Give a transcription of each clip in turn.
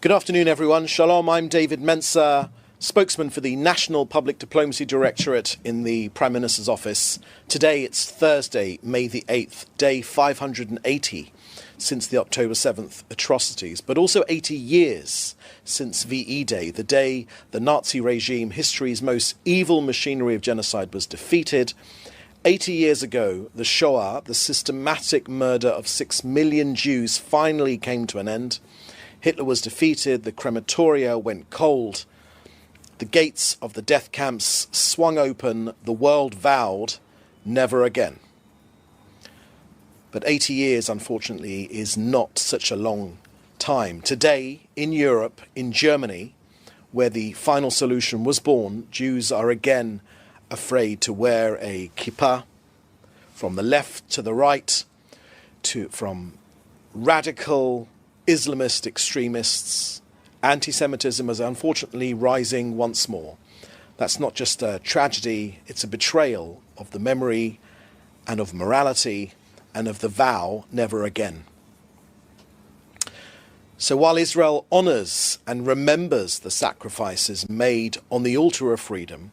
Good afternoon, everyone. Shalom, I'm David Mensa, spokesman for the National Public Diplomacy Directorate in the Prime Minister's office. Today it's Thursday, May the 8th, day 580 since the October 7th atrocities, but also 80 years since VE Day, the day the Nazi regime, history's most evil machinery of genocide, was defeated. 80 years ago, the Shoah, the systematic murder of 6 million Jews, finally came to an end. Hitler was defeated, the crematoria went cold, the gates of the death camps swung open, the world vowed never again. But 80 years, unfortunately, is not such a long time. Today, in Europe, in Germany, where the final solution was born, Jews are again afraid to wear a kippah, from the left to the right, from radical Islamist extremists. Anti-Semitism is unfortunately rising once more. That's not just a tragedy, it's a betrayal of the memory and of morality and of the vow never again. So while Israel honors and remembers the sacrifices made on the altar of freedom,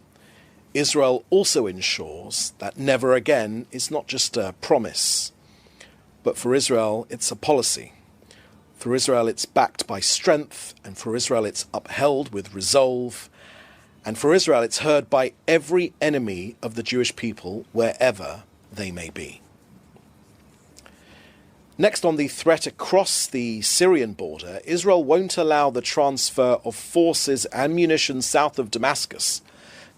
Israel also ensures that never again is not just a promise, but for Israel it's a policy. For Israel, it's backed by strength, and for Israel, it's upheld with resolve, and for Israel, it's heard by every enemy of the Jewish people, wherever they may be. Next, on the threat across the Syrian border, Israel won't allow the transfer of forces and munitions south of Damascus.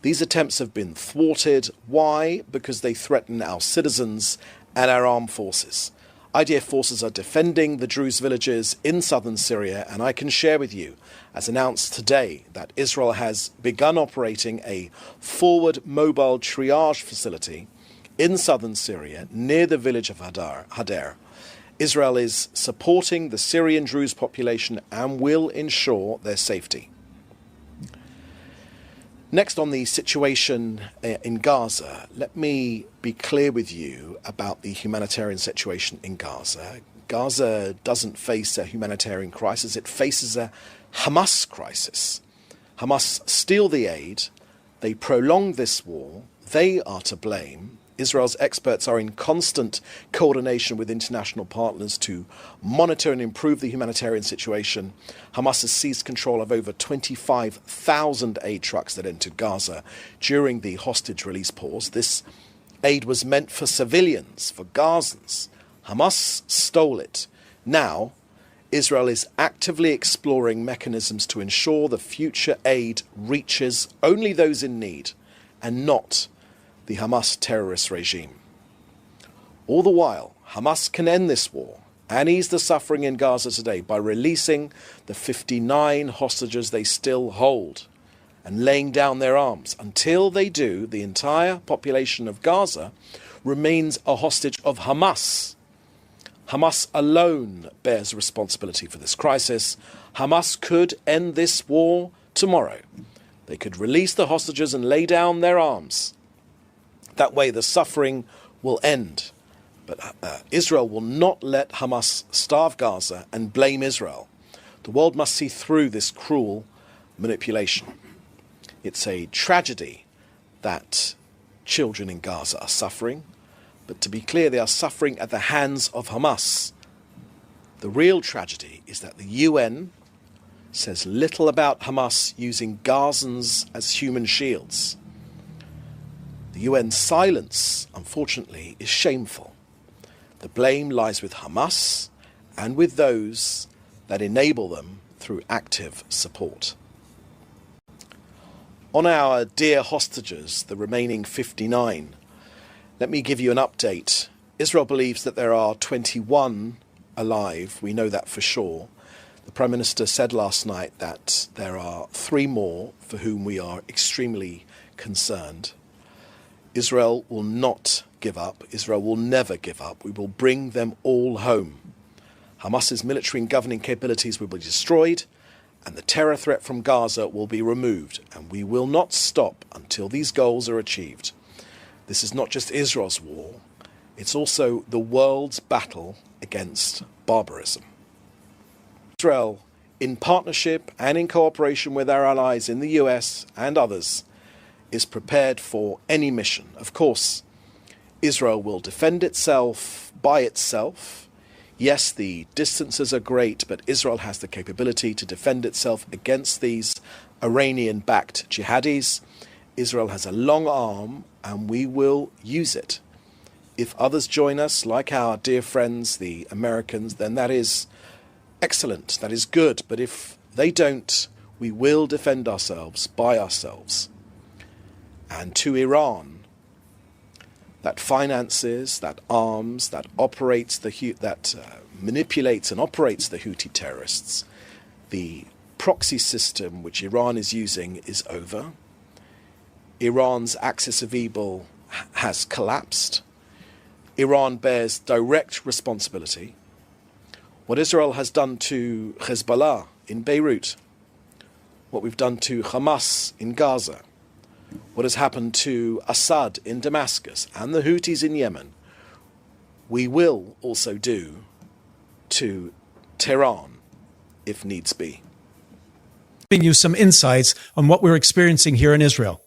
These attempts have been thwarted. Why? Because they threaten our citizens and our armed forces. IDF forces are defending the Druze villages in southern Syria, and I can share with you, as announced today, that Israel has begun operating a forward mobile triage facility in southern Syria near the village of Hadar. Israel is supporting the Syrian Druze population and will ensure their safety. Next, on the situation in Gaza, let me be clear with you about the humanitarian situation in Gaza. Gaza doesn't face a humanitarian crisis, it faces a Hamas crisis. Hamas steal the aid, they prolong this war, they are to blame. Israel's experts are in constant coordination with international partners to monitor and improve the humanitarian situation. Hamas has seized control of over 25,000 aid trucks that entered Gaza during the hostage release pause. This aid was meant for civilians, for Gazans. Hamas stole it. Now, Israel is actively exploring mechanisms to ensure the future aid reaches only those in need and not the Hamas terrorist regime. All the while, Hamas can end this war and ease the suffering in Gaza today by releasing the 59 hostages they still hold and laying down their arms. Until they do, the entire population of Gaza remains a hostage of Hamas. Hamas alone bears responsibility for this crisis. Hamas could end this war tomorrow. They could release the hostages and lay down their arms. That way the suffering will end. But Israel will not let Hamas starve Gaza and blame Israel. The world must see through this cruel manipulation. It's a tragedy that children in Gaza are suffering, but to be clear, they are suffering at the hands of Hamas. The real tragedy is that the UN says little about Hamas using Gazans as human shields. The UN's silence, unfortunately, is shameful. The blame lies with Hamas and with those that enable them through active support. On our dear hostages, the remaining 59, let me give you an update. Israel believes that there are 21 alive. We know that for sure. The Prime Minister said last night that there are 3 more for whom we are extremely concerned. Israel will not give up. Israel will never give up. We will bring them all home. Hamas's military and governing capabilities will be destroyed, and the terror threat from Gaza will be removed, and we will not stop until these goals are achieved. This is not just Israel's war, it's also the world's battle against barbarism. Israel in partnership and in cooperation with our allies in the US and others, is prepared for any mission. Of course, Israel will defend itself by itself. Yes, the distances are great, but Israel has the capability to defend itself against these Iranian-backed jihadis. Israel has a long arm, and we will use it. If others join us, like our dear friends, the Americans, then that is excellent, that is good. But if they don't, we will defend ourselves by ourselves. And to Iran, that finances, that arms, that operates manipulates and operates the Houthi terrorists, the proxy system which Iran is using is over. Iran's axis of evil has collapsed. Iran bears direct responsibility. What Israel has done to Hezbollah in Beirut, what we've done to Hamas in Gaza, what has happened to Assad in Damascus and the Houthis in Yemen, we will also do to Tehran if needs be. Giving you some insights on what we're experiencing here in Israel.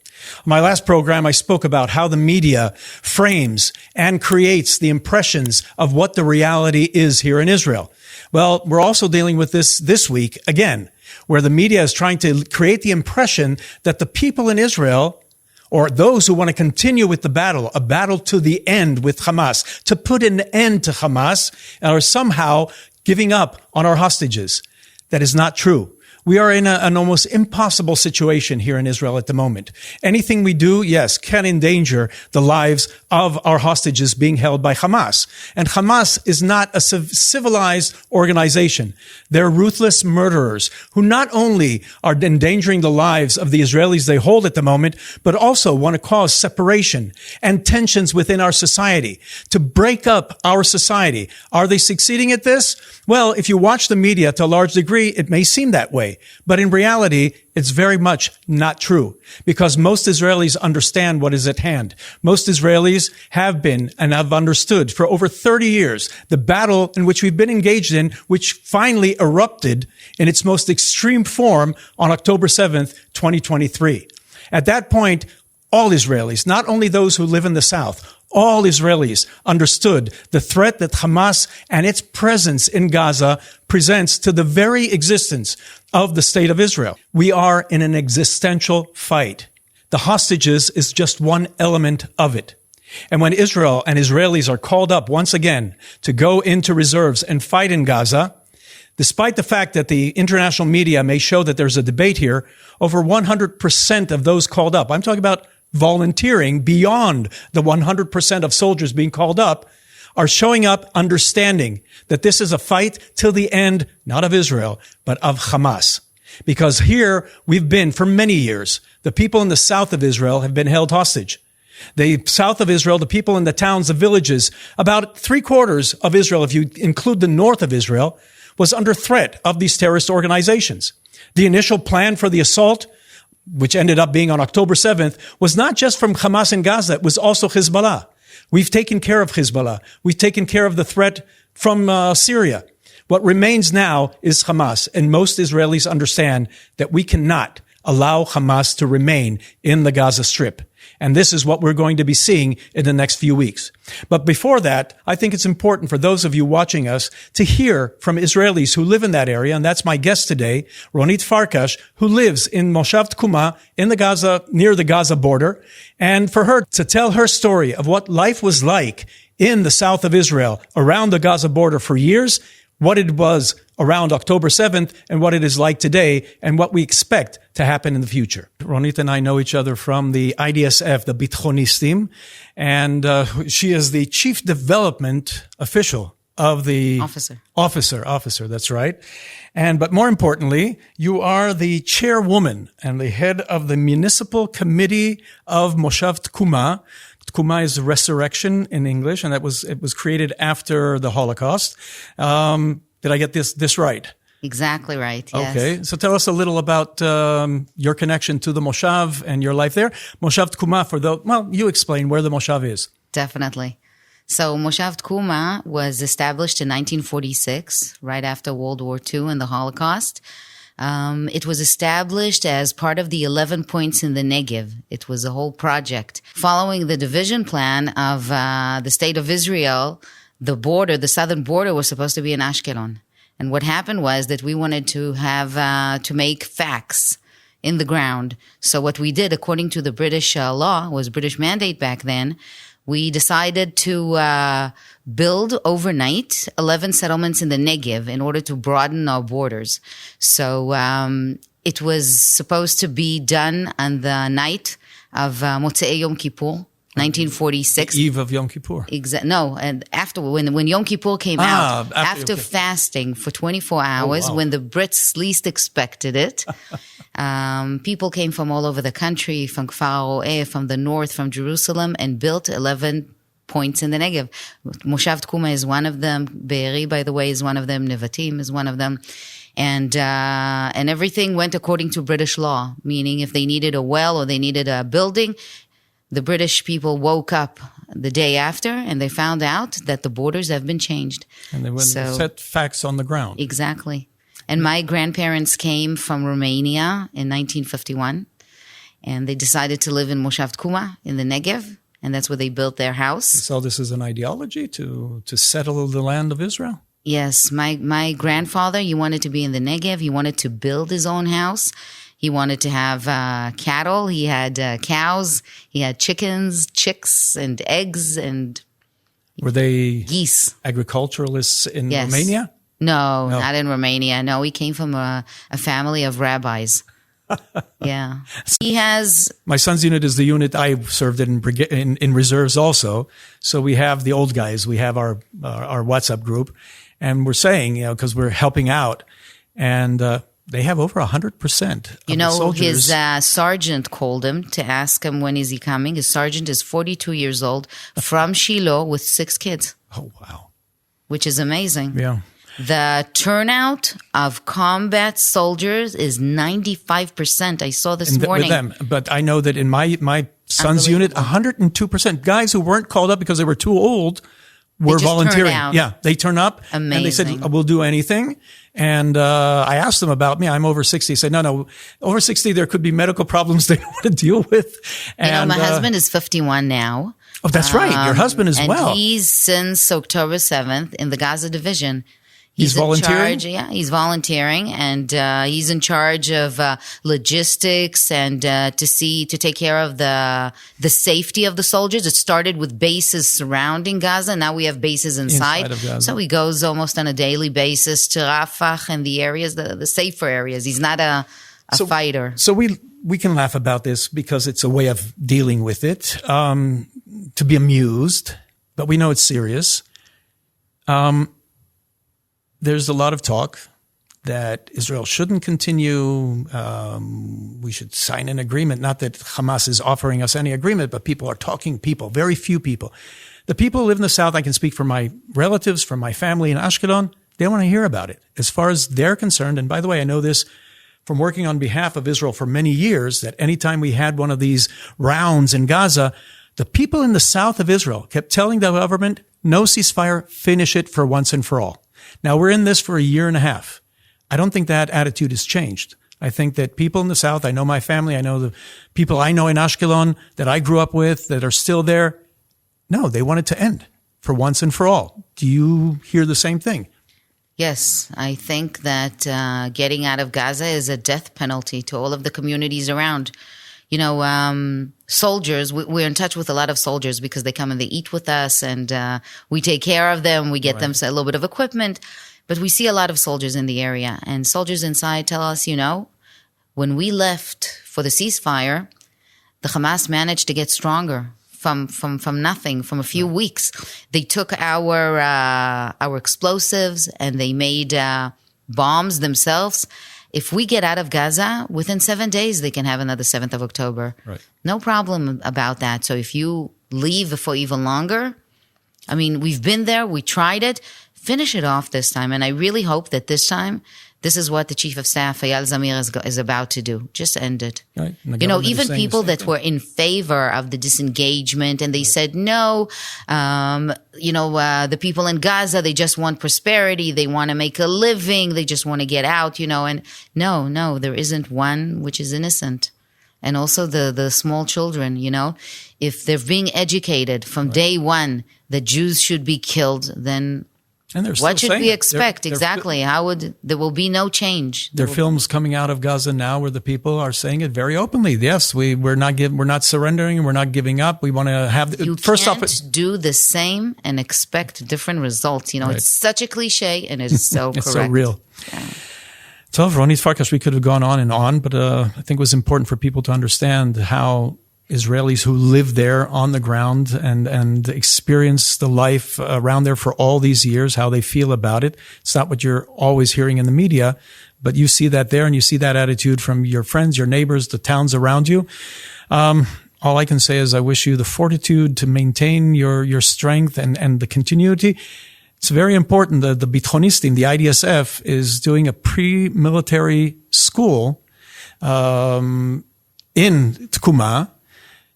In my last program, I spoke about how the media frames and creates the impressions of what the reality is here in Israel. Well, we're also dealing with this week again, where the media is trying to create the impression that the people in Israel, or those who want to continue with the battle, a battle to the end with Hamas, to put an end to Hamas, are somehow giving up on our hostages. That is not true. We are in an almost impossible situation here in Israel at the moment. Anything we do, yes, can endanger the lives of our hostages being held by Hamas. And Hamas is not a civilized organization. They're ruthless murderers who not only are endangering the lives of the Israelis they hold at the moment, but also want to cause separation and tensions within our society, to break up our society. Are they succeeding at this? Well, if you watch the media to a large degree, it may seem that way. But in reality, it's very much not true, because most Israelis understand what is at hand. Most Israelis have been and have understood for over 30 years the battle in which we've been engaged in, which finally erupted in its most extreme form on October 7th, 2023. At that point, all Israelis, not only those who live in the South, all Israelis understood the threat that Hamas and its presence in Gaza presents to the very existence of the state of Israel. We are in an existential fight. The hostages is just one element of it. And when Israel and Israelis are called up once again to go into reserves and fight in Gaza, despite the fact that the international media may show that there's a debate here, over 100% of those called up, I'm talking about volunteering beyond the 100% of soldiers being called up, are showing up understanding that this is a fight till the end, not of Israel, but of Hamas. Because here we've been for many years. The people in the south of Israel have been held hostage. The south of Israel, the people in the towns, the villages, about 3/4 of Israel, if you include the north of Israel, was under threat of these terrorist organizations. The initial plan for the assault, which ended up being on October 7th, was not just from Hamas in Gaza, it was also Hezbollah. We've taken care of Hezbollah. We've taken care of the threat from Syria. What remains now is Hamas, and most Israelis understand that we cannot allow Hamas to remain in the Gaza Strip. And this is what we're going to be seeing in the next few weeks. But before that, I think it's important for those of you watching us to hear from Israelis who live in that area. And that's my guest today, Ronit Farkash, who lives in Moshav Tkuma in the Gaza, near the Gaza border. And for her to tell her story of what life was like in the south of Israel around the Gaza border for years, what it was around October 7th and what it is like today and what we expect to happen in the future. Ronit and I know each other from the IDSF, the Bitchonistim, and she is the chief development official of the... Officer, that's right. But more importantly, you are the chairwoman and the head of the municipal committee of Moshav Tkuma. Tkuma is resurrection in English, and it was created after the Holocaust. Did I get this right? Exactly right, yes. Okay, so tell us a little about your connection to the Moshav and your life there. Moshav Tkuma, you explain where the Moshav is. Definitely. So Moshav Tkuma was established in 1946, right after World War II and the Holocaust. It was established as part of the 11 points in the Negev. It was a whole project. Following the division plan of the state of Israel, the southern border was supposed to be in Ashkelon. And what happened was that we wanted to have, to make facts in the ground. So what we did, according to the British law, was British mandate back then, we decided to build overnight 11 settlements in the Negev in order to broaden our borders. So it was supposed to be done on the night of Motzei Yom Kippur, 1946. The eve of Yom Kippur. No, and after when Yom Kippur came out, after fasting for 24 hours, when the Brits least expected it, people came from all over the country, from Kfar Ro'eh, from the north, from Jerusalem, and built 11 points in the Negev. Moshav Tkuma is one of them. Be'eri, by the way, is one of them. Nevatim is one of them. And everything went according to British law, meaning if they needed a well or they needed a building, the British people woke up the day after and they found out that the borders have been changed. And they went and set facts on the ground. Exactly. And my grandparents came from Romania in 1951, and they decided to live in Moshav Tkuma in the Negev, and that's where they built their house. So this is an ideology to settle the land of Israel? Yes. My grandfather, he wanted to be in the Negev. He wanted to build his own house. He wanted to have cattle. He had cows. He had chickens, chicks, and eggs, and were they geese. Agriculturalists in Romania? No, not in Romania. No, he came from a family of rabbis. Yeah. He has... My son's unit is the unit I served in reserves also. So we have the old guys. We have our WhatsApp group. And we're saying, because we're helping out. And they have over 100% of the soldiers. His sergeant called him to ask him when is he coming. His sergeant is 42 years old from Shiloh with 6 kids. Oh, wow. Which is amazing. Yeah. The turnout of combat soldiers is 95%. I saw this morning. With them. But I know that in my son's unit, 102%. Guys who weren't called up because they were too old were volunteering. Yeah, they turn up. Amazing. And they said, we'll do anything. And I asked them about me. I'm over 60. He said, no, over 60, there could be medical problems they don't want to deal with. And, my husband is 51 now. Oh, that's right. Your husband as well. And he's since October 7th in the Gaza division. He's volunteering? He's volunteering, and he's in charge of logistics and to take care of the safety of the soldiers. It started with bases surrounding Gaza. Now we have bases inside of Gaza. So he goes almost on a daily basis to Rafah and the areas, the safer areas. He's not a fighter. So we can laugh about this because it's a way of dealing with it, to be amused, but we know it's serious. There's a lot of talk that Israel shouldn't continue. We should sign an agreement. Not that Hamas is offering us any agreement, but people are talking very few people. The people who live in the South, I can speak for my relatives, from my family in Ashkelon, they don't want to hear about it. As far as they're concerned, and by the way, I know this from working on behalf of Israel for many years, that anytime we had one of these rounds in Gaza, the people in the south of Israel kept telling the government, no ceasefire, finish it for once and for all. Now, we're in this for a year and a half. I don't think that attitude has changed. I think that people in the South, I know my family, I know the people I know in Ashkelon that I grew up with that are still there. No, they want it to end for once and for all. Do you hear the same thing? Yes, I think that getting out of Gaza is a death penalty to all of the communities around. You know, soldiers, we're in touch with a lot of soldiers because they come and they eat with us, and we take care of them. We get them a little bit of equipment, but we see a lot of soldiers in the area, and soldiers inside tell us, you know, when we left for the ceasefire, the Hamas managed to get stronger from nothing, from a few weeks. They took our explosives and they made bombs themselves. If we get out of Gaza, within 7 days, they can have another 7th of October. Right. No problem about that. So if you leave for even longer, I mean, we've been there, we tried it, finish it off this time. And I really hope that this time This is what the chief of staff, Eyal Zamir, is about to do. Just end it. Right. Even people that were in favor of the disengagement and they said, no, the people in Gaza, they just want prosperity. They want to make a living. They just want to get out, and no, there isn't one which is innocent. And also the small children, if they're being educated from day one that Jews should be killed, then what should we expect? Exactly. There will be no change. There are films coming out of Gaza now where the people are saying it very openly. Yes, we're not surrendering. We're not giving up. We want to have. You can't do the same and expect different results. Right. It's such a cliche, and it's so correct. It's so real. Yeah. So, Ronit Farkas, we could have gone on, but I think it was important for people to understand how Israelis who live there on the ground and experience the life around there for all these years, how they feel about it. It's not what you're always hearing in the media, but you see that there and you see that attitude from your friends, your neighbors, the towns around you. All I can say is I wish you the fortitude to maintain your strength and the continuity. It's very important that the Bitonistim, the IDSF, is doing a pre-military school in Tkuma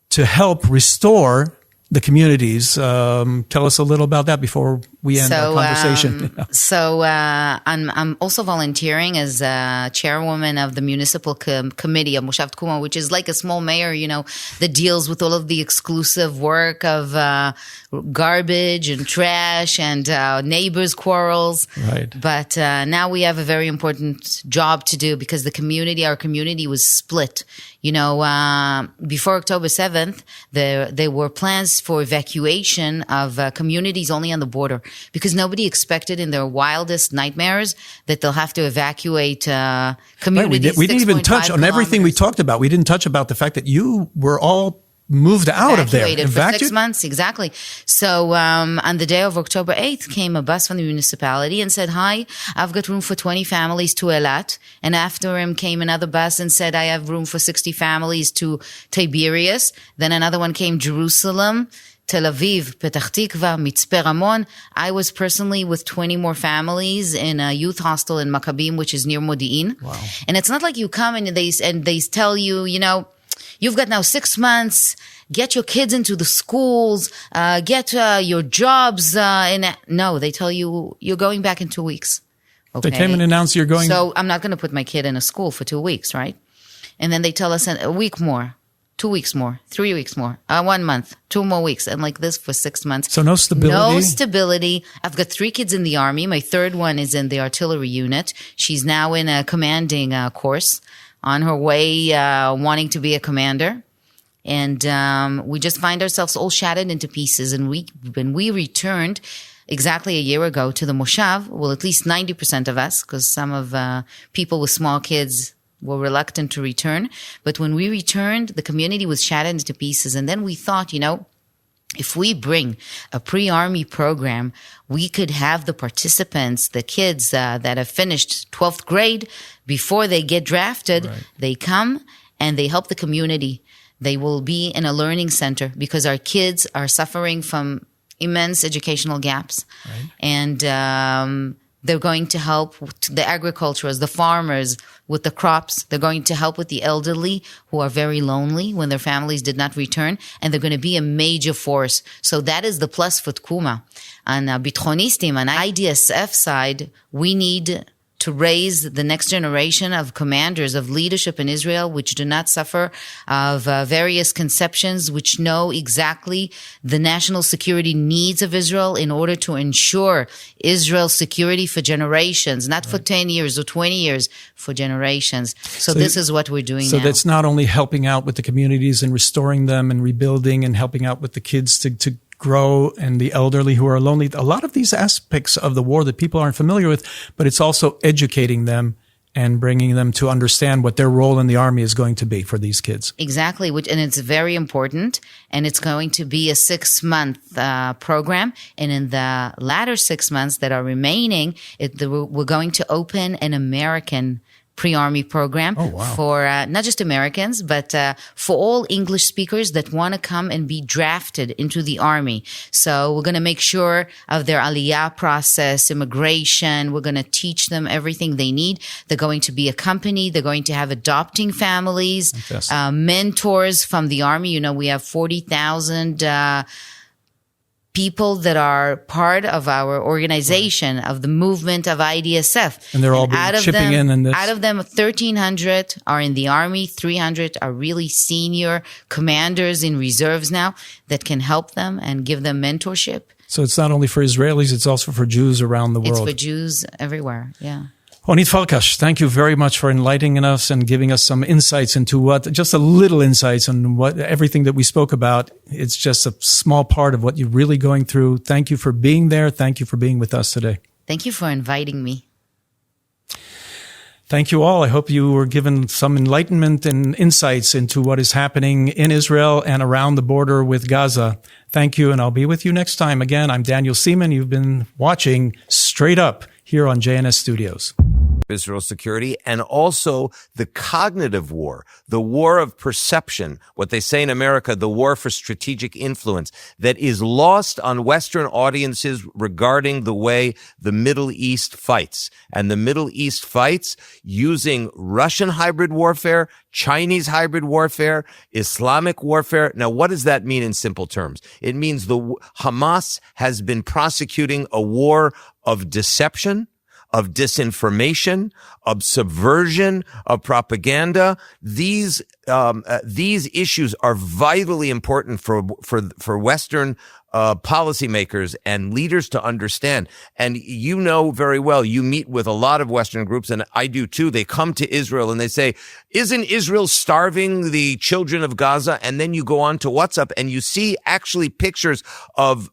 to help restore the communities. Tell us a little about that before we end our conversation. I'm also volunteering as a chairwoman of the municipal committee of Moshav Tkuma, which is like a small mayor, that deals with all of the exclusive work of garbage and trash and neighbors' quarrels. Right. But now we have a very important job to do because our community was split. Before October 7th, there were plans for evacuation of communities only on the border because nobody expected in their wildest nightmares that they'll have to evacuate communities. Right, we didn't even touch on everything we talked about. We didn't touch about the fact that you were all moved out of there. Evacuated for 6 months, exactly. So on the day of October 8th came a bus from the municipality and said, hi, I've got room for 20 families to Eilat. And after him came another bus and said, I have room for 60 families to Tiberias. Then another one came Jerusalem, Tel Aviv, Petach Tikva, Mitzpe Ramon. I was personally with 20 more families in a youth hostel in Maccabim, which is near Modi'in. Wow. And it's not like you come and they tell you, you've got now 6 months, get your kids into the schools, get your jobs. No, they tell you you're going back in 2 weeks. Okay. They came and announced you're going. So I'm not going to put my kid in a school for 2 weeks, right? And then they tell us a week more, 2 weeks more, 3 weeks more, 1 month, 2 more weeks. And like this for 6 months. So no stability? No stability. I've got 3 kids in the army. My third one is in the artillery unit. She's now in a commanding course on her way wanting to be a commander. And we just find ourselves all shattered into pieces. And when we returned exactly a year ago to the Moshav, well, at least 90% of us, because some of people with small kids were reluctant to return. But when we returned, the community was shattered into pieces. And then we thought, if we bring a pre-army program, we could have the participants, the kids that have finished 12th grade, before they get drafted, right. They come and they help the community. They will be in a learning center because our kids are suffering from immense educational gaps. Right. And they're going to help the agriculturers, the farmers with the crops. They're going to help with the elderly who are very lonely when their families did not return. And they're going to be a major force. So that is the plus for Tkuma. On Bitonistim, on IDSF side, we need to raise the next generation of commanders, of leadership in Israel, which do not suffer of various conceptions, which know exactly the national security needs of Israel in order to ensure Israel's security for generations, not for 10 years or 20 years, for generations. So this is what we're doing now. So that's not only helping out with the communities and restoring them and rebuilding and helping out with the kids to grow and the elderly who are lonely. A lot of these aspects of the war that people aren't familiar with, but it's also educating them and bringing them to understand what their role in the army is going to be for these kids. Exactly. And it's very important. And it's going to be a 6-month program. And in the latter 6 months that are remaining, we're going to open an American pre-army program for not just Americans, but for all English speakers that want to come and be drafted into the army. So we're going to make sure of their aliyah process, immigration. We're going to teach them everything they need. They're going to be accompanied. They're going to have adopting families, mentors from the army. You know, we have 40,000 people that are part of our organization, of the movement of IDSF. And they're all chipping in this. Out of them, 1,300 are in the army. 300 are really senior commanders in reserves now that can help them and give them mentorship. So it's not only for Israelis, it's also for Jews around the world. It's for Jews everywhere, yeah. Onit Farkash, thank you very much for enlightening us and giving us some insights into just a little insights on what everything that we spoke about. It's just a small part of what you're really going through. Thank you for being there. Thank you for being with us today. Thank you for inviting me. Thank you all. I hope you were given some enlightenment and insights into what is happening in Israel and around the border with Gaza. Thank you, and I'll be with you next time. Again, I'm Daniel Seaman. You've been watching Straight Up here on JNS Studios. Israel's security, and also the cognitive war, the war of perception, what they say in America, the war for strategic influence, that is lost on Western audiences regarding the way the Middle East fights. And the Middle East fights using Russian hybrid warfare, Chinese hybrid warfare, Islamic warfare. Now, what does that mean in simple terms? It means the Hamas has been prosecuting a war of deception, of disinformation, of subversion, of propaganda. These issues are vitally important for Western policymakers and leaders to understand. And you know very well, you meet with a lot of Western groups, and I do too. They come to Israel and they say, isn't Israel starving the children of Gaza? And then you go on to WhatsApp and you see actually pictures of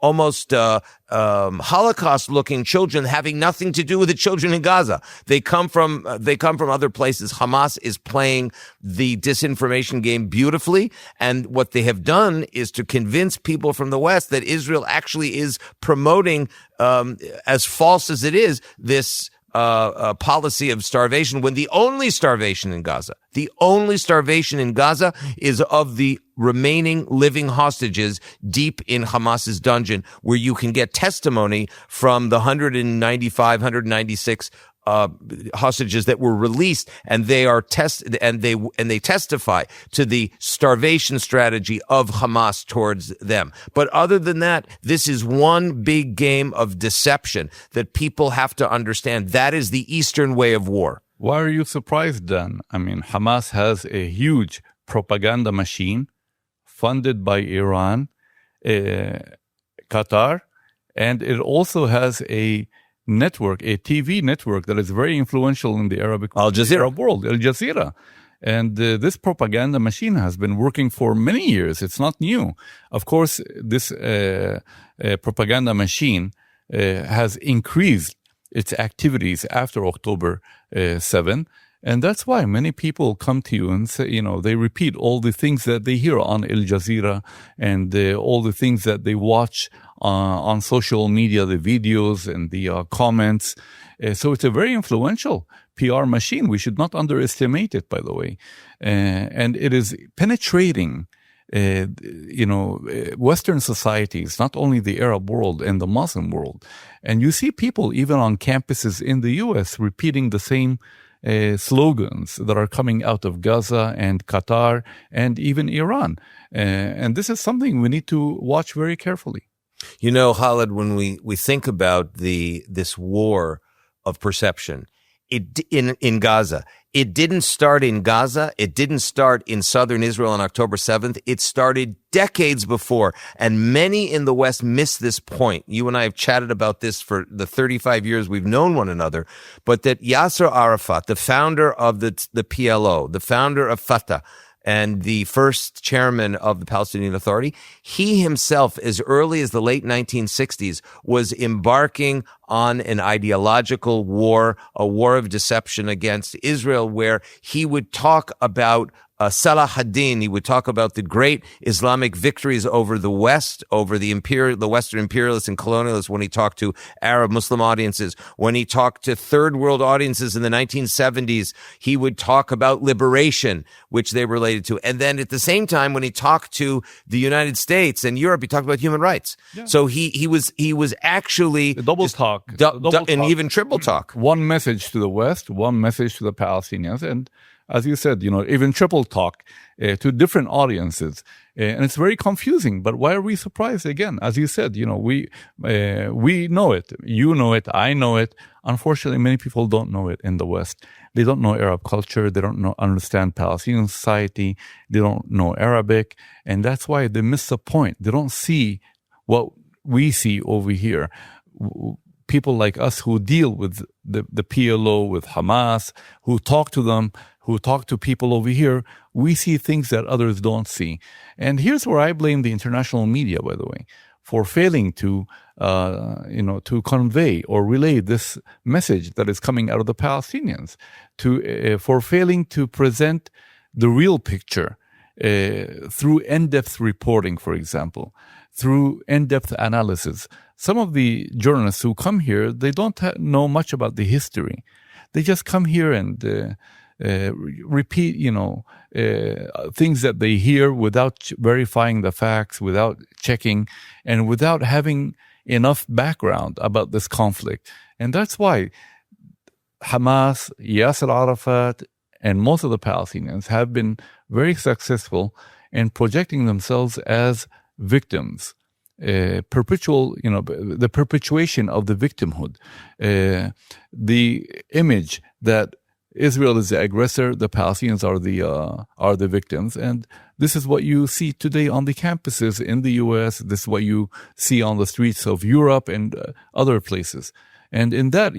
almost Holocaust-looking children having nothing to do with the children in Gaza. They come from other places. Hamas is playing the disinformation game beautifully, and what they have done is to convince people from the West that Israel actually is promoting, as false as it is, this policy of starvation, when the only starvation in Gaza is of the remaining living hostages deep in Hamas's dungeon, where you can get testimony from the 196 hostages that were released, and they are they testify to the starvation strategy of Hamas towards them. But other than that, this is one big game of deception that people have to understand. That is the Eastern way of war. Why are you surprised, Dan? I mean, Hamas has a huge propaganda machine funded by Iran, Qatar, and it also has a TV network that is very influential in the Arab world, Al Jazeera. And this propaganda machine has been working for many years. It's not new. Of course, this propaganda machine has increased its activities after October 7. And that's why many people come to you and say, they repeat all the things that they hear on Al Jazeera and all the things that they watch on social media, the videos and the comments. So it's a very influential PR machine. We should not underestimate it, by the way. And it is penetrating, Western societies, not only the Arab world and the Muslim world. And you see people even on campuses in the U.S. repeating the same slogans that are coming out of Gaza and Qatar and even Iran. And this is something we need to watch very carefully. Khaled, when we think about this war of perception, in Gaza, it didn't start in Gaza. It didn't start in southern Israel on October 7th. It started decades before, and many in the West miss this point. You and I have chatted about this for the 35 years we've known one another, but that Yasser Arafat, the founder of the PLO, the founder of Fatah, and the first chairman of the Palestinian Authority, he himself, as early as the late 1960s, was embarking on an ideological war, a war of deception against Israel, where he would talk about Salah ad-Din. He would talk about the great Islamic victories over the West, over the Western imperialists and colonialists when he talked to Arab Muslim audiences. When he talked to third world audiences in the 1970s, he would talk about liberation, which they related to. And then at the same time, when he talked to the United States and Europe, he talked about human rights. Yeah. So he was actually a double talk, and even triple talk. One message to the West, one message to the Palestinians, and as you said, even triple talk to different audiences. And it's very confusing, but why are we surprised? Again, as you said, we know it. You know it. I know it. Unfortunately, many people don't know it in the West. They don't know Arab culture. They don't understand Palestinian society. They don't know Arabic. And that's why they miss the point. They don't see what we see over here. People like us who deal with the PLO, with Hamas, who talk to them, who talk to people over here, we see things that others don't see. And here's where I blame the international media, by the way, for failing to convey or relay this message that is coming out of the Palestinians, for failing to present the real picture through in-depth reporting, for example, through in-depth analysis. Some of the journalists who come here, they don't know much about the history. They just come here and repeat, things that they hear without verifying the facts, without checking, and without having enough background about this conflict. And that's why Hamas, Yasser Arafat, and most of the Palestinians have been very successful in projecting themselves as victims. The perpetuation of the victimhood, the image that Israel is the aggressor, the Palestinians are the victims, and this is what you see today on the campuses in the U.S. This is what you see on the streets of Europe and other places, and in that,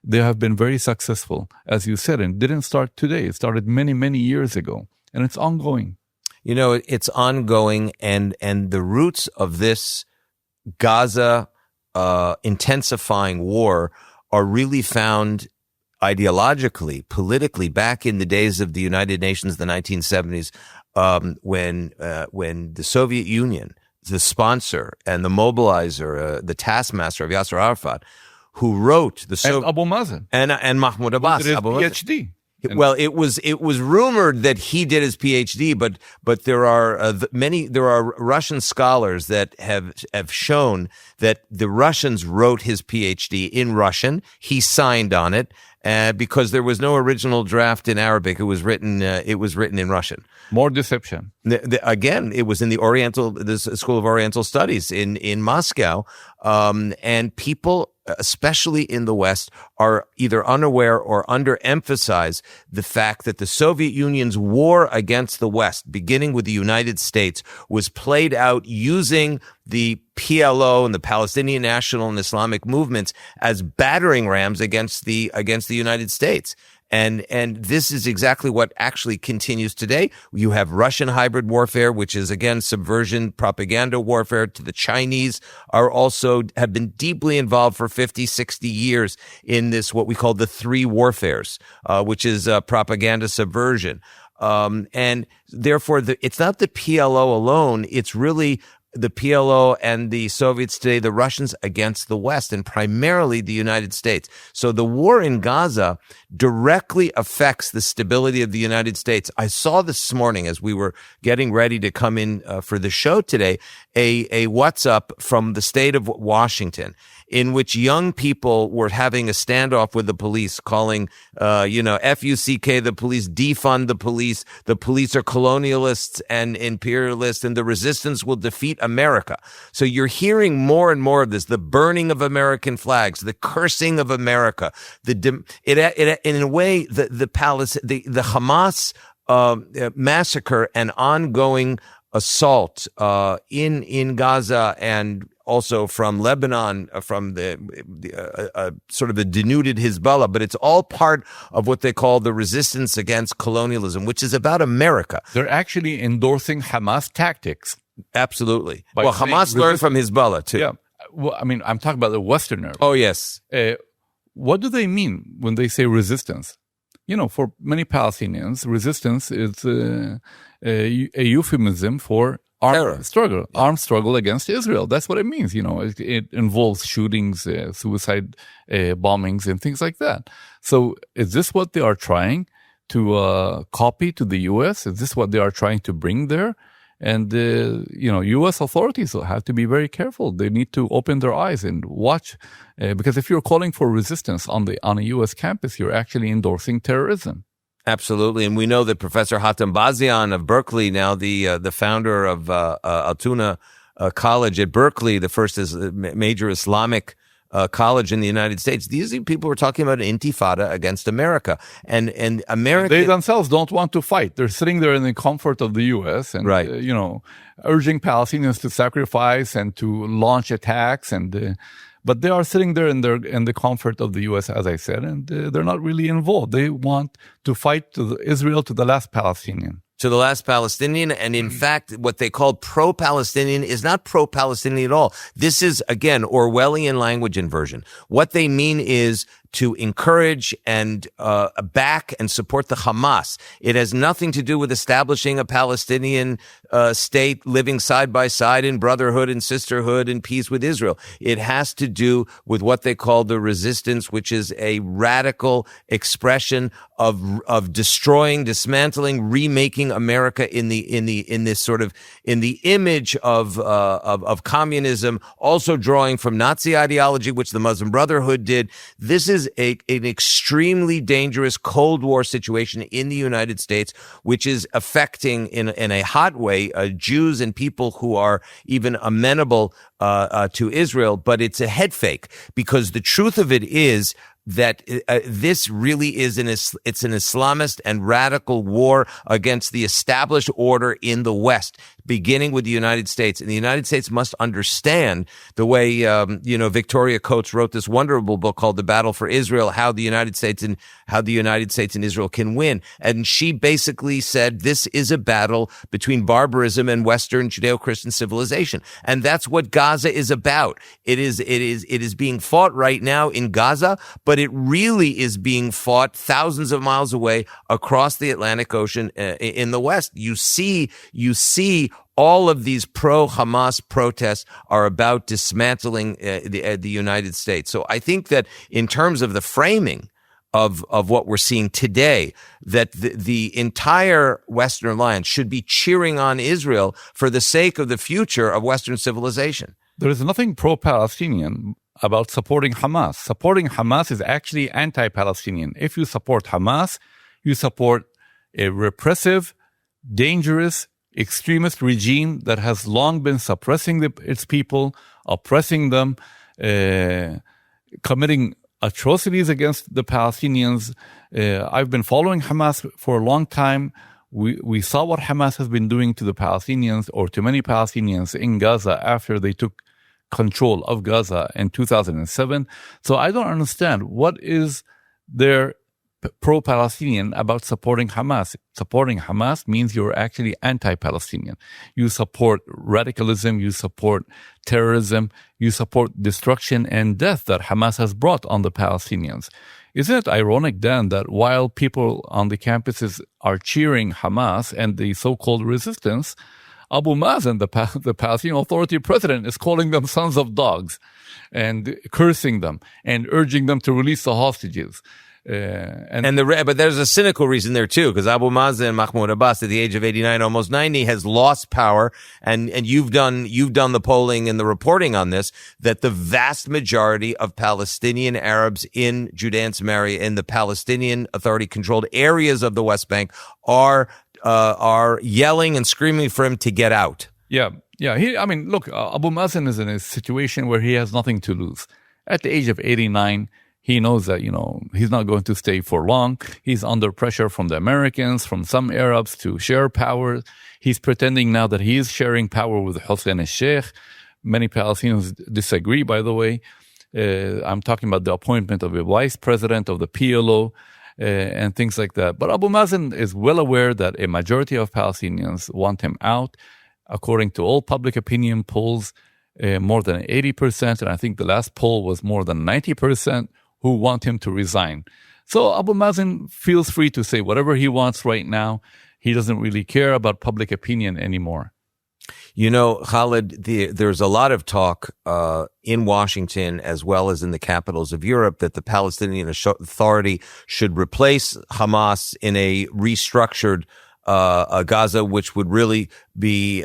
they have been very successful, as you said, and didn't start today. It started many, many years ago, and it's ongoing. It's ongoing, and the roots of this Gaza intensifying war are really found ideologically, politically, back in the days of the United Nations, the 1970s, when the Soviet Union, the sponsor and the mobilizer, the taskmaster of Yasser Arafat, who wrote the and Abu Mazen and Mahmoud Abbas, his PhD. Well, it was rumored that he did his PhD, but there are Russian scholars that have shown that the Russians wrote his PhD in Russian. He signed on it because there was no original draft in Arabic. It was written in Russian. More deception. Again, it was in the School of Oriental Studies in Moscow, and people, especially in the West, are either unaware or underemphasize the fact that the Soviet Union's war against the West, beginning with the United States, was played out using the PLO and the Palestinian National and Islamic movements as battering rams against the United States. And this is exactly what actually continues today. You have Russian hybrid warfare, which is, again, subversion, propaganda warfare. To the Chinese have been deeply involved for 50, 60 years in this, what we call the three warfares, which is propaganda, subversion. And therefore, it's not the PLO alone. It's really the PLO and the Soviets today, the Russians against the West, and primarily the United States. So the war in Gaza directly affects the stability of the United States. I saw this morning as we were getting ready to come in for the show today, a WhatsApp from the state of Washington, in which young people were having a standoff with the police, calling, FUCK, the police, defund the police are colonialists and imperialists, and the resistance will defeat America. So you're hearing more and more of this, the burning of American flags, the cursing of America, in a way, the Hamas massacre and ongoing assault in Gaza, and also from Lebanon, from the sort of a denuded Hezbollah, but it's all part of what they call the resistance against colonialism, which is about America. They're actually endorsing Hamas tactics. Absolutely. Well, Hamas learned from Hezbollah too. Yeah. Well, I mean, I'm talking about the Westerners. Oh, yes. What do they mean when they say resistance? for many Palestinians, resistance is a euphemism for armed struggle against Israel. That's what it means. It involves shootings, suicide bombings, and things like that. So is this what they are trying to copy to the U.S.? Is this what they are trying to bring there? And, U.S. authorities will have to be very careful. They need to open their eyes and watch, because if you're calling for resistance on a U.S. campus, you're actually endorsing terrorism. Absolutely. And we know that Professor Hatem Bazian of Berkeley, now the founder of Altoona College at Berkeley, the first major Islamic college in the United States. These people were talking about an intifada against America. And America... They themselves don't want to fight. They're sitting there in the comfort of the U.S. and, urging Palestinians to sacrifice and to launch attacks. But they are sitting there in the comfort of the U.S., as I said, and they're not really involved. They want to fight Israel to the last Palestinian. To the last Palestinian. And in fact, what they call pro-Palestinian is not pro-Palestinian at all. This is, again, Orwellian language inversion. What they mean is to encourage and back and support the Hamas. It has nothing to do with establishing a Palestinian state living side by side in brotherhood and sisterhood and peace with Israel. It has to do with what they call the resistance, which is a radical expression of destroying, dismantling, remaking America in the image of communism, also drawing from Nazi ideology, which the Muslim Brotherhood did. This is an extremely dangerous Cold War situation in the United States, which is affecting in a hot way Jews and people who are even amenable to Israel. But it's a head fake, because the truth of it is that this really is an Islamist and radical war against the established order in the West, beginning with the United States. And the United States must understand the way, Victoria Coates wrote this wonderful book called The Battle for Israel, how the United States and Israel can win. And she basically said this is a battle between barbarism and Western Judeo-Christian civilization. And that's what Gaza is about. It is being fought right now in Gaza, but it really is being fought thousands of miles away across the Atlantic Ocean in the West. You see all of these pro-Hamas protests are about dismantling the United States. So I think that in terms of the framing of what we're seeing today, that the entire Western alliance should be cheering on Israel for the sake of the future of Western civilization. There is nothing pro-Palestinian about supporting Hamas. Supporting Hamas is actually anti-Palestinian. If you support Hamas, you support a repressive, dangerous, extremist regime that has long been suppressing its people, oppressing them, committing atrocities against the Palestinians. I've been following Hamas for a long time. We saw what Hamas has been doing to the Palestinians, or to many Palestinians in Gaza, after they took control of Gaza in 2007. So I don't understand what is there pro-Palestinian about supporting Hamas. Supporting Hamas means you're actually anti-Palestinian. You support radicalism, you support terrorism, you support destruction and death that Hamas has brought on the Palestinians. Isn't it ironic then that while people on the campuses are cheering Hamas and the so-called resistance, Abu Mazen, the Palestinian Authority president, is calling them sons of dogs and cursing them and urging them to release the hostages. But there's a cynical reason there too, because Abu Mazen Mahmoud Abbas, at the age of 89, almost 90, has lost power. And you've done the polling and the reporting on this, that the vast majority of Palestinian Arabs in Judea and Samaria, in the Palestinian Authority controlled areas of the West Bank, are yelling and screaming for him to get out. Yeah. Look, Abu Mazen is in a situation where he has nothing to lose. At the age of 89, he knows that, he's not going to stay for long. He's under pressure from the Americans, from some Arabs to share power. He's pretending now that he is sharing power with Hussein al-Sheikh. Many Palestinians disagree, by the way. I'm talking about the appointment of a vice president of the PLO and things like that. But Abu Mazen is well aware that a majority of Palestinians want him out. According to all public opinion polls, more than 80%, and I think the last poll was more than 90%, who want him to resign. So Abu Mazen feels free to say whatever he wants right now. He doesn't really care about public opinion anymore. You know, Khalid, there's a lot of talk in Washington as well as in the capitals of Europe that the Palestinian Authority should replace Hamas in a restructured Gaza, which would really be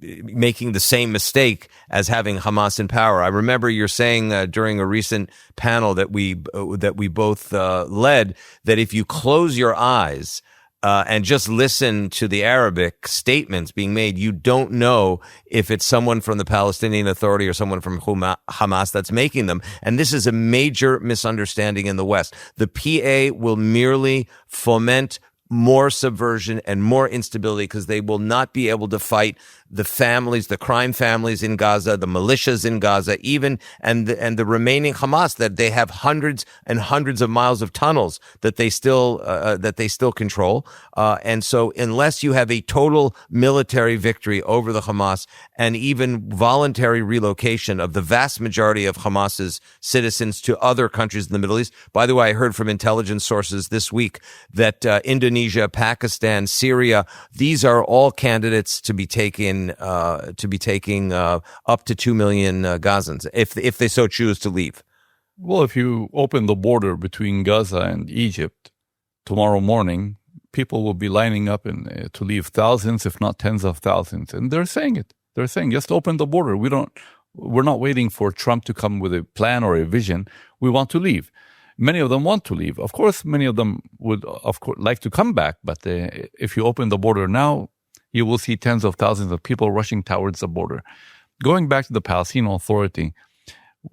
making the same mistake as having Hamas in power. I remember you're saying during a recent panel that we both led that if you close your eyes and just listen to the Arabic statements being made, you don't know if it's someone from the Palestinian Authority or someone from Hamas that's making them. And this is a major misunderstanding in the West. The PA will merely foment more subversion and more instability because they will not be able to fight the families, the crime families in Gaza, the militias in Gaza, even and the remaining Hamas, that they have hundreds and hundreds of miles of tunnels that they still control. And so unless you have a total military victory over the Hamas and even voluntary relocation of the vast majority of Hamas's citizens to other countries in the Middle East. By the way, I heard from intelligence sources this week that Indonesia, Pakistan, Syria, these are all candidates to be taking up to 2 million Gazans if they so choose to leave. Well, if you open the border between Gaza and Egypt tomorrow morning, people will be lining up to leave, thousands, if not tens of thousands. And they're saying it. They're saying, just open the border. We're not waiting for Trump to come with a plan or a vision. We want to leave. Many of them want to leave. Of course, many of them would, of course, like to come back. But if you open the border now, you will see tens of thousands of people rushing towards the border. Going back to the Palestinian Authority,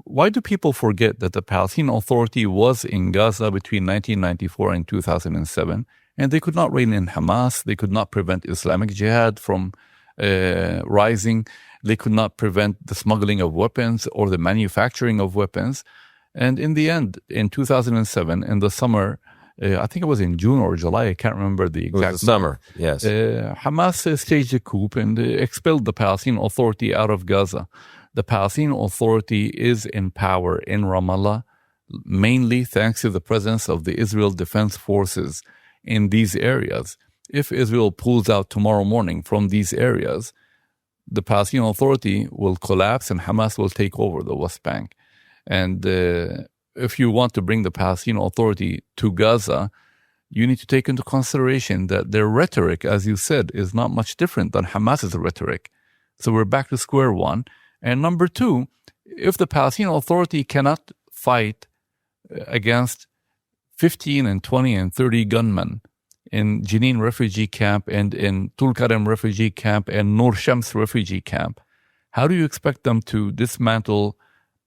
why do people forget that the Palestinian Authority was in Gaza between 1994 and 2007, and they could not rein in Hamas, they could not prevent Islamic Jihad from rising, they could not prevent the smuggling of weapons or the manufacturing of weapons. And in the end, in 2007, in the summer, I think it was in June or July, I can't remember the exact. It was the summer, yes. Hamas staged a coup and expelled the Palestinian Authority out of Gaza. The Palestinian Authority is in power in Ramallah, mainly thanks to the presence of the Israel Defense Forces in these areas. If Israel pulls out tomorrow morning from these areas, the Palestinian Authority will collapse and Hamas will take over the West Bank. And if you want to bring the Palestinian Authority to Gaza, you need to take into consideration that their rhetoric, as you said, is not much different than Hamas's rhetoric. So we're back to square one. And number two, if the Palestinian Authority cannot fight against 15 and 20 and 30 gunmen in Jenin refugee camp and in Tulkarem refugee camp and Nur Shams refugee camp, how do you expect them to dismantle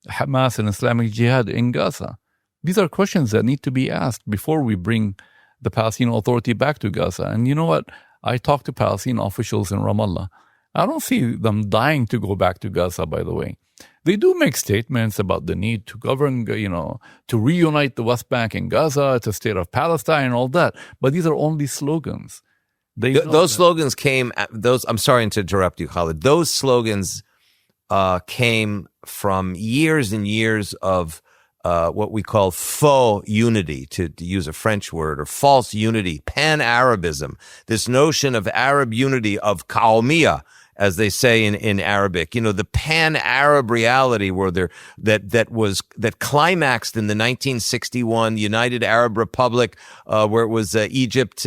Hamas and Islamic Jihad in Gaza? These are questions that need to be asked before we bring the Palestinian Authority back to Gaza. And you know what? I talked to Palestinian officials in Ramallah. I don't see them dying to go back to Gaza, by the way. They do make statements about the need to govern, to reunite the West Bank and Gaza. It's a state of Palestine and all that. But these are only slogans. Those slogans came, I'm sorry to interrupt you, Khalid. Those slogans came from years and years of what we call faux unity, to use a French word, or false unity, pan-Arabism, this notion of Arab unity, of qawmiya, as they say in Arabic, the pan-Arab reality where that climaxed in the 1961 United Arab Republic, where it was Egypt,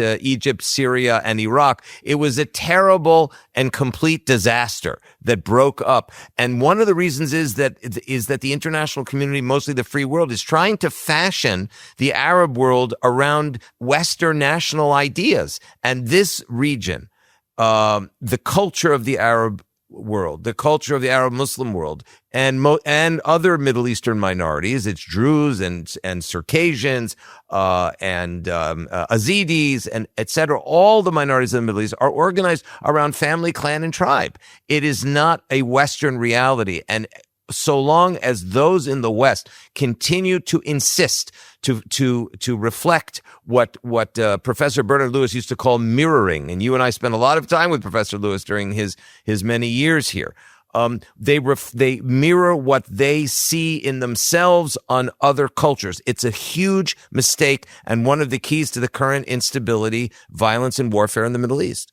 Syria, and Iraq. It was a terrible and complete disaster that broke up. And one of the reasons is that the international community, mostly the free world, is trying to fashion the Arab world around Western national ideas. And this region, the culture of the Arab world, the culture of the Arab Muslim world, and other Middle Eastern minorities, it's Druze and Circassians, and Yazidis, and etc. All the minorities in the Middle East are organized around family, clan, and tribe. It is not a Western reality. And so long as those in the West continue to insist to reflect what Professor Bernard Lewis used to call mirroring, and you and I spent a lot of time with Professor Lewis during his many years here. They mirror what they see in themselves on other cultures. It's a huge mistake and one of the keys to the current instability, violence, and warfare in the Middle East.